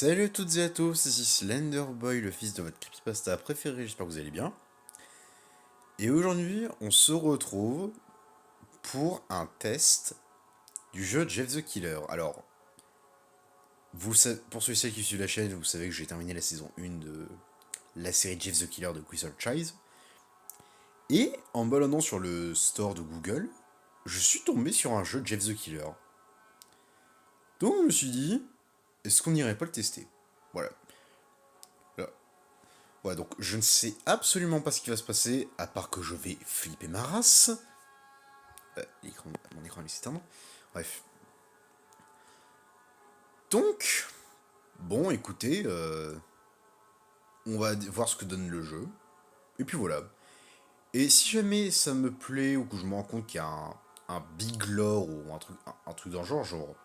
Salut à toutes et à tous, ici Slenderboy, le fils de votre creepypasta préféré, j'espère que vous allez bien. Et aujourd'hui, on se retrouve pour un test du jeu Jeff the Killer. Alors, pour ceux et celles qui suivent la chaîne, vous savez que j'ai terminé la saison 1 de la série Jeff the Killer de Crystal Child. Et en baladant sur le store de Google, je suis tombé sur un jeu Jeff the Killer. Donc je me suis dit, est-ce qu'on n'irait pas le tester? Voilà. Là. Ouais, donc je ne sais absolument pas ce qui va se passer, à part que je vais flipper ma race. Mon écran est s'éteindre. Bref. Donc, bon, écoutez, on va voir ce que donne le jeu. Et puis voilà. Et si jamais ça me plaît ou que je me rends compte qu'il y a un big lore ou un truc dans le genre,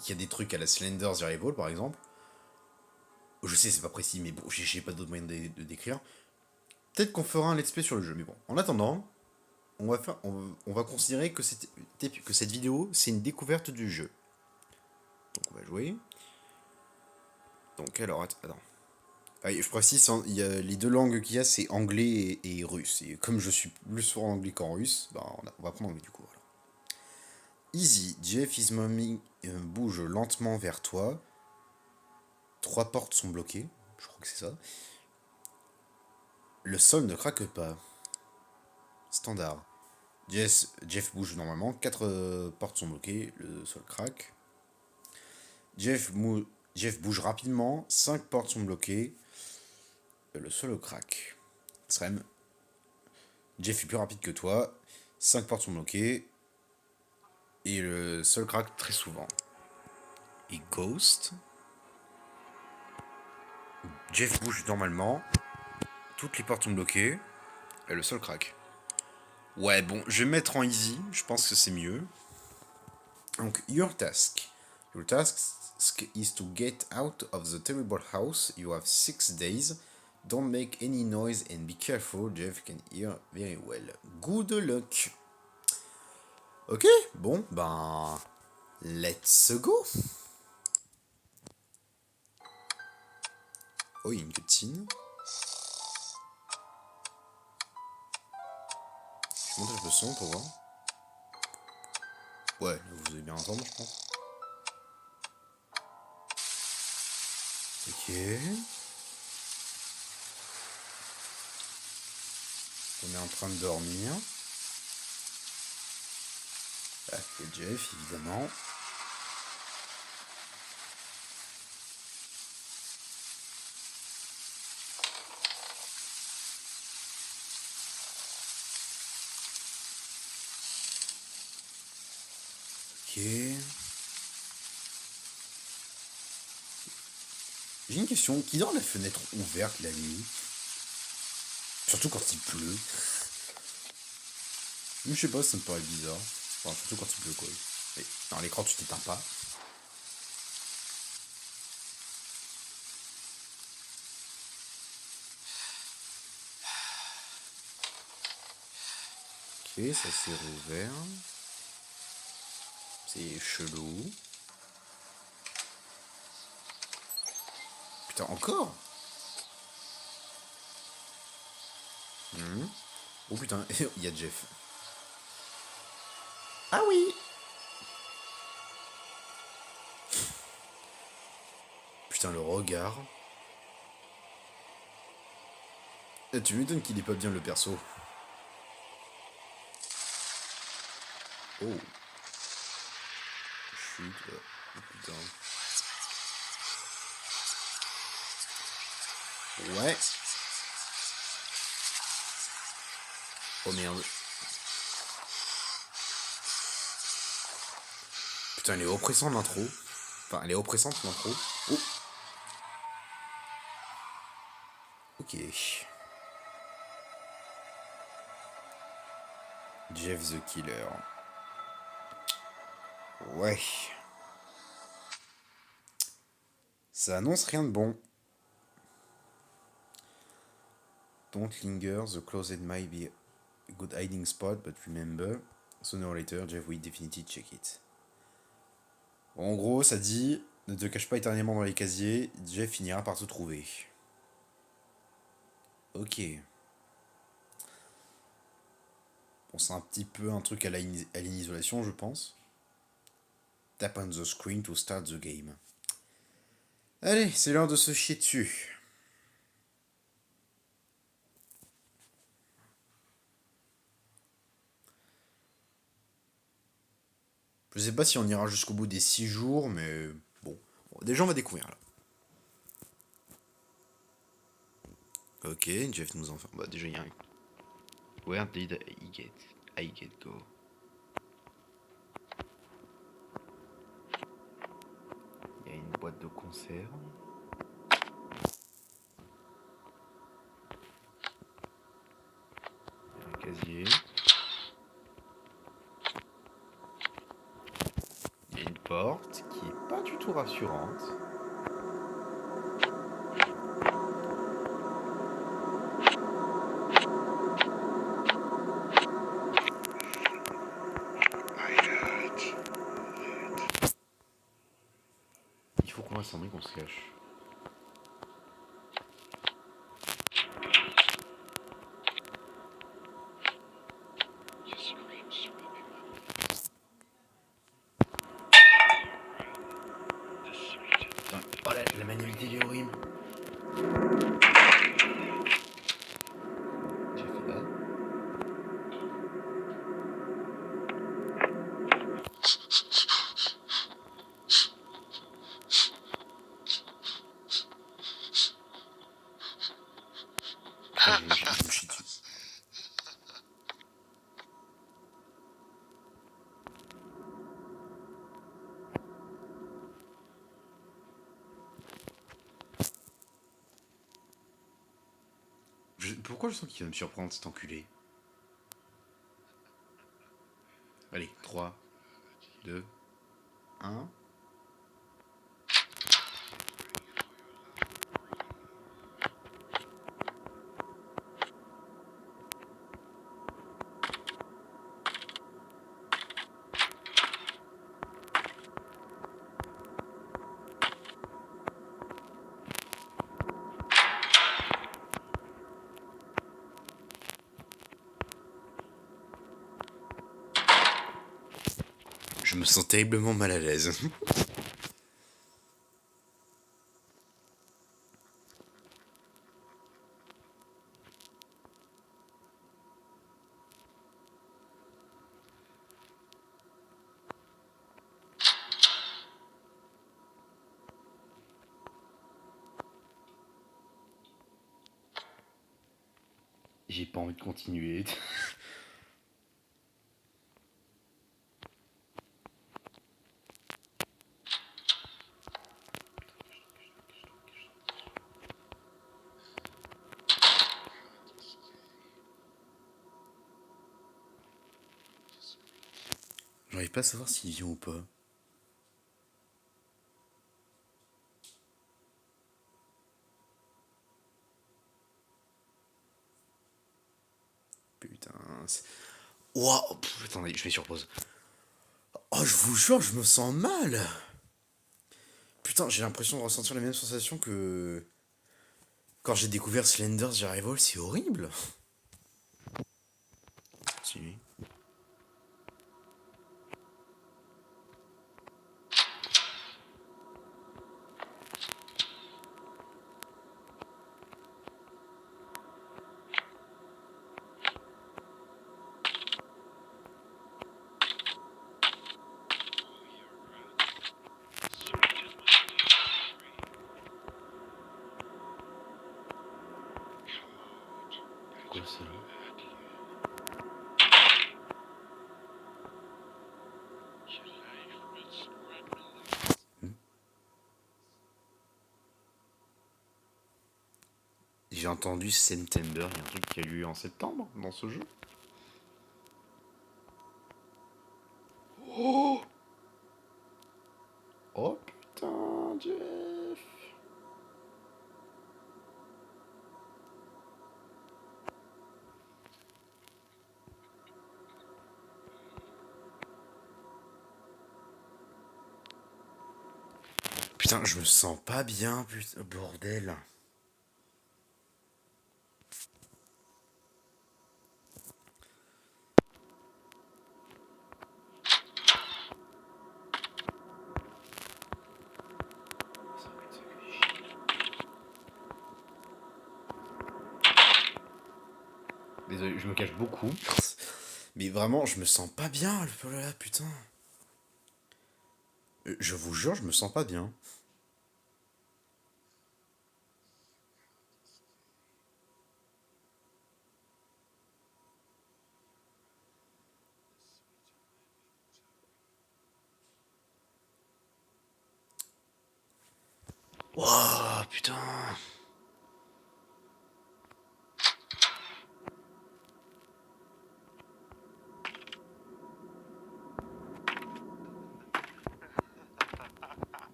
qu'il y a des trucs à la Slender The Rival par exemple, je sais c'est pas précis, mais bon, j'ai pas d'autre moyen de décrire. Peut-être qu'on fera un let's play sur le jeu, mais bon. En attendant, on va considérer que cette vidéo, c'est une découverte du jeu. Donc on va jouer. Donc alors, attends. Ah, je précise, il y a, les deux langues qu'il y a, c'est anglais et russe. Et comme je suis plus fort en anglais qu'en russe, bah, on va prendre anglais du coup. Voilà. Easy, Jeff is moving, bouge lentement vers toi. 3 portes sont bloquées, je crois que c'est ça. Le sol ne craque pas. Standard. Jeff bouge normalement, 4 portes sont bloquées, le sol craque. Jeff bouge rapidement, 5 portes sont bloquées, le sol craque. Srem, Jeff est plus rapide que toi, 5 portes sont bloquées, et le sol craque très souvent. Et Ghost, Jeff bouge normalement, toutes les portes sont bloquées, et le sol craque. Ouais, bon, je vais mettre en easy, je pense que c'est mieux. Donc, your task. Your task is to get out of the terrible house. You have 6 days. Don't make any noise and be careful. Jeff can hear very well. Good luck. Ok, bon, ben, let's go. Oh, il y a une cutscene. Je monte un peu le son pour voir. Ouais, vous allez bien entendre, je pense. Ok. On est en train de dormir. Ah, c'est Jeff, évidemment. Ok. J'ai une question. Qui dort la fenêtre ouverte la nuit? Surtout quand il pleut. Je sais pas, ça me paraît bizarre. Enfin, surtout quand il pleut, quoi. Et dans l'écran, tu t'éteins pas. Ok, ça s'est rouvert. C'est chelou. Putain, encore? Oh putain, il y a Jeff. Ah oui. Putain, le regard. Tu m'étonnes qu'il est pas bien le perso. Oh. Chute. Oh putain. Ouais. Oh merde. Putain, elle est oppressante l'intro. Enfin, elle est oppressante l'intro. Oh. Ok. Jeff the Killer. Ouais. Ça annonce rien de bon. Don't linger, the closet might be a good hiding spot, but remember, sooner or later, Jeff will definitely check it. En gros, ça dit, Ne te cache pas éternellement dans les casiers, Jeff finira par te trouver. Ok. Bon, c'est un petit peu un truc à l'inisolation, je pense. Tap on the screen to start the game. Allez, c'est l'heure de se chier dessus. Je sais pas si on ira jusqu'au bout des 6 jours, mais bon. Déjà, on va découvrir là. Ok, Jeff nous en fait. Bah, déjà, il y a un. Where did I get go? Il y a une boîte de conserve. Il y a un casier. Il y a une porte qui est pas du tout rassurante. Il faut qu'on va sembler qu'on se cache. Oh la manualité il est horrible. J'ai fait là. Ah, je me chie dessus. Pourquoi je sens qu'il va me surprendre cet enculé? Allez, 3, 2, 1. Je me sens terriblement mal à l'aise. J'ai pas envie de continuer. J'arrive pas à savoir s'il vient ou pas. Putain. Waouh. Attendez, je mets sur pause. Oh, je vous jure, je me sens mal. Putain, j'ai l'impression de ressentir les mêmes sensations que quand j'ai découvert Slender's The Arrival, c'est horrible. Si. Quoi ça? J'ai entendu September, il y a un truc qui a eu lieu en septembre dans ce jeu. Oh. Oh putain, Jeff. Putain, je me sens pas bien, putain, bordel. Désolé, je me cache beaucoup. Mais vraiment, je me sens pas bien, oh là là, putain. Je vous jure, je me sens pas bien. Wouah, putain.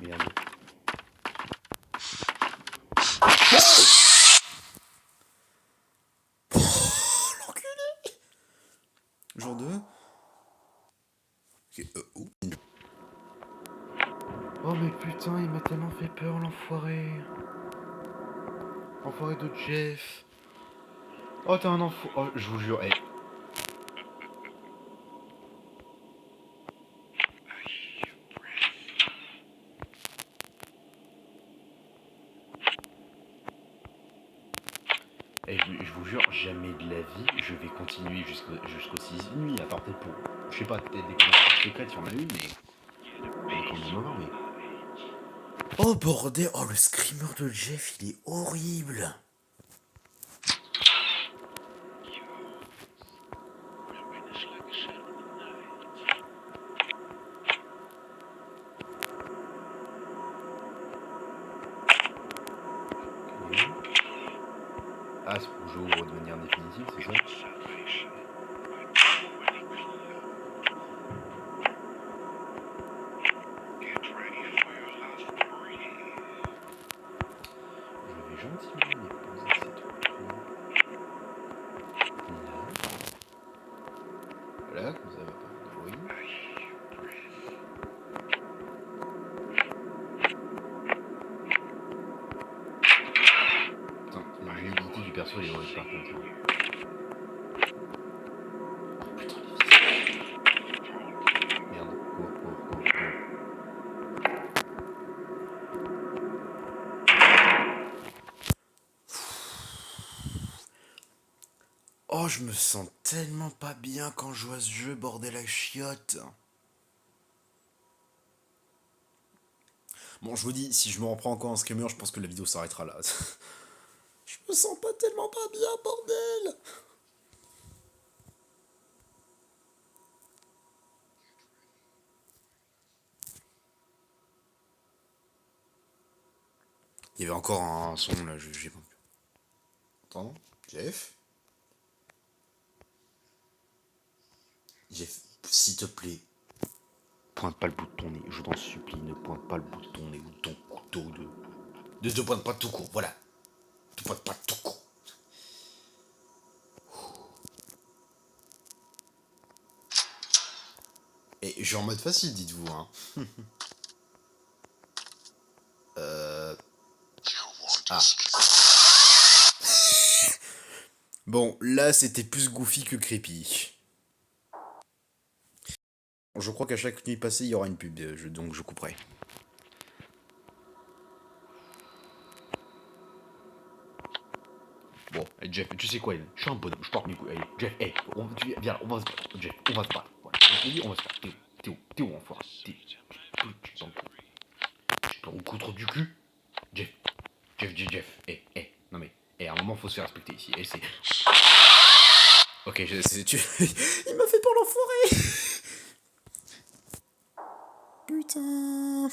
Merde. L'enculé. Jour 2. Ok, oh mais putain, il m'a tellement fait peur, l'enfoiré. Enfoiré de Jeff. Oh, t'es un enfant. Oh, je vous jure, je vous jure, jamais de la vie, je vais continuer jusqu'au 6 nuit, à part peut-être pour, je sais pas, peut-être des conversations secrètes, il y en a une, mais quand même moment, mais... Oh bordel, oh le screamer de Jeff, il est horrible. Ah, c'est pour jouer de manière définitive, c'est ça? Je vais gentiment les poser ces trucs là. Voilà, comme ça va pas faire de bruit. Putain, la réalité du perso est horrible par contre. Oh putain, les fils. Merde, cours. Oh, je me sens tellement pas bien quand je joue à ce jeu, bordel à chiotte. Bon, je vous dis, si je me reprends encore en screamer, je pense que la vidéo s'arrêtera là. Je me sens pas tellement pas bien, bordel. Il y avait encore un son là, j'ai pas pu. Attends, Jeff? Jeff, s'il te plaît, pointe pas le bout de ton nez, je t'en supplie, ne pointe pas le bout de ton nez ou de ton couteau de te pointe pas tout court, voilà. Te pointe pas tout court. Et je suis en mode facile, dites-vous, hein. Ah. Bon, là, c'était plus goofy que creepy. Je crois qu'à chaque nuit passée, il y aura une pub, donc je couperai. Bon, hey Jeff, tu sais quoi, je suis un bonhomme, je porte mes couilles. Allez, Jeff, hey, viens, on va se battre. Jeff, on va se battre. Voilà, je te dis, on va se battre. T'es où, enfoiré? Tu peux me coudre du cul? Jeff, hey, non mais, à un moment, faut se faire respecter ici. Et c'est... Ok, tu... Il m'a fait pour l'enfoiré. Putain.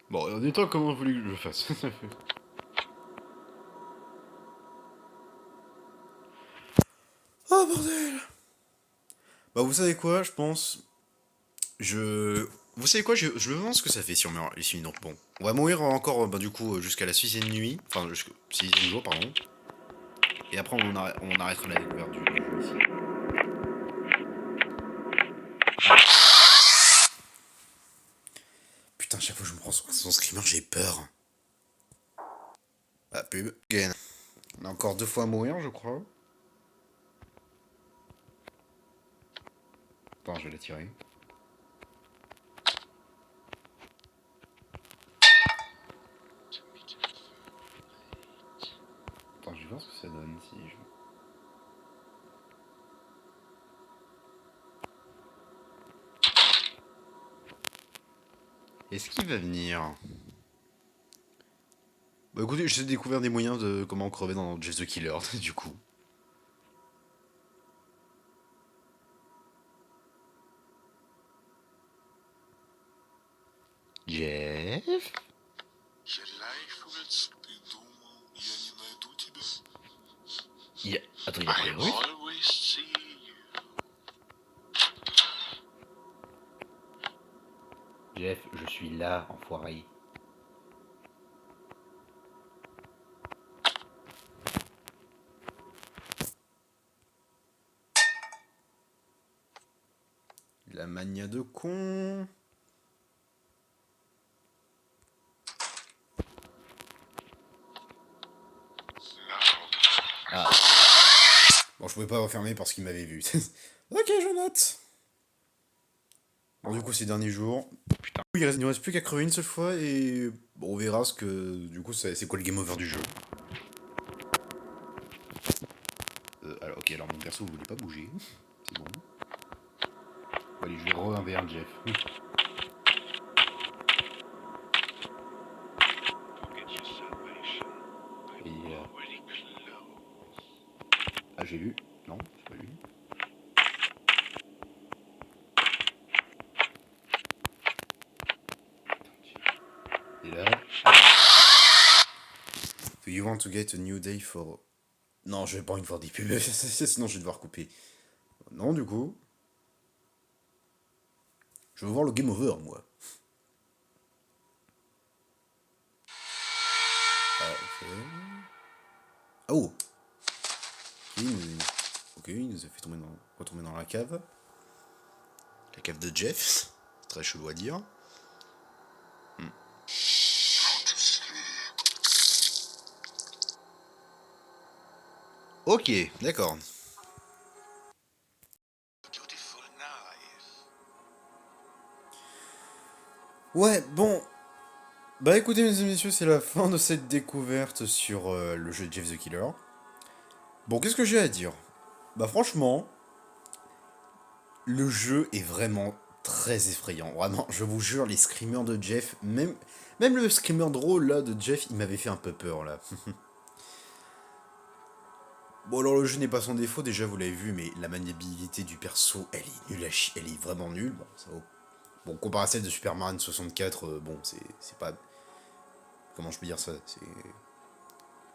Bon, dis-toi comment vous voulez que je le fasse. Oh bordel. Bah vous savez quoi, je pense... Vous savez quoi, je me demande ce que ça fait si on meurt ici. Donc bon, on va mourir encore, bah, du coup, jusqu'à la 6ème nuit. Enfin, jusqu'au 6ème jour, pardon. Et après, on arrêtera la découverte du jeu ici. Ah, putain, chaque fois que je me prends son screamer, j'ai peur. Ah, pub. Again. On a encore 2 fois à mourir, je crois. Attends, je vais la tirer. Attends, je vais voir ce que ça donne si je... Est-ce qu'il va venir? Bah écoutez, j'ai découvert des moyens de comment crever dans Jeff the Killer, du coup. Jeff? Attends, il a pas les bruits? Jeff, je suis là, enfoiré. La mania de con. Ah. Bon, je pouvais pas refermer parce qu'il m'avait vu. Ok, je note. Bon, du coup, ces derniers jours... Putain. Il ne reste plus qu'à crever une seule fois et... Bon, on verra ce que... Du coup, c'est quoi le game over du jeu. Alors, ok, alors mon perso, vous voulez pas bouger. C'est bon. Bon, allez, je vais re-1v1 Jeff. Et... Ah, j'ai lu. Non, j'ai pas lu. Et là... Do you want to get a new day for... Non, je vais pas envie de voir des pubs, sinon je vais devoir couper. Non, du coup... Je veux voir le game over, moi. Ah, ok. Oh! Ok, il nous a fait retomber dans la cave. La cave de Jeff. C'est très chelou à dire. Ok, d'accord. Ouais, bon. Bah écoutez, mesdames et messieurs, c'est la fin de cette découverte sur le jeu de Jeff the Killer. Bon, qu'est-ce que j'ai à dire? Bah franchement, le jeu est vraiment très effrayant. Vraiment, je vous jure, les screamers de Jeff, même le screamer drôle là de Jeff, il m'avait fait un peu peur là. Bon alors le jeu n'est pas sans défaut, déjà vous l'avez vu, mais la maniabilité du perso, elle est nulle à chier, elle est vraiment nulle. Bon, ça vaut... Bon, comparé à celle de Superman 64, bon, c'est pas... Comment je peux dire ça?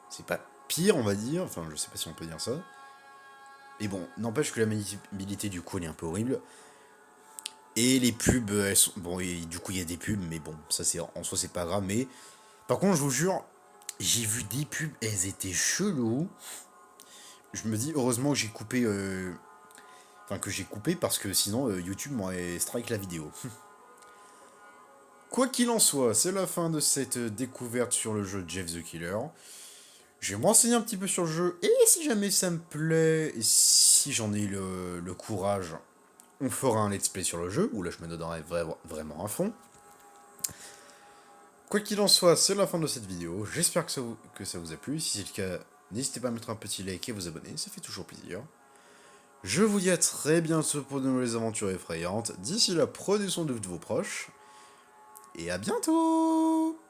C'est pas pire, on va dire, enfin je sais pas si on peut dire ça. Et bon, n'empêche que la maniabilité du coup elle est un peu horrible. Et les pubs, elles sont... Bon, et du coup il y a des pubs, mais bon, ça c'est en soi c'est pas grave, mais... Par contre, je vous jure, j'ai vu des pubs, elles étaient cheloues. Je me dis, heureusement que j'ai coupé... Enfin, que j'ai coupé parce que sinon YouTube m'aurait strike la vidéo. Quoi qu'il en soit, c'est la fin de cette découverte sur le jeu Jeff the Killer. Je vais me renseigner un petit peu sur le jeu, et si jamais ça me plaît, et si j'en ai le courage, on fera un let's play sur le jeu, où là je me donnerai vraiment à fond. Quoi qu'il en soit, c'est la fin de cette vidéo, j'espère que ça vous a plu, si c'est le cas, n'hésitez pas à mettre un petit like et vous abonner, ça fait toujours plaisir. Je vous dis à très bientôt pour de nouvelles aventures effrayantes, d'ici là prenez soin de vos proches, et à bientôt!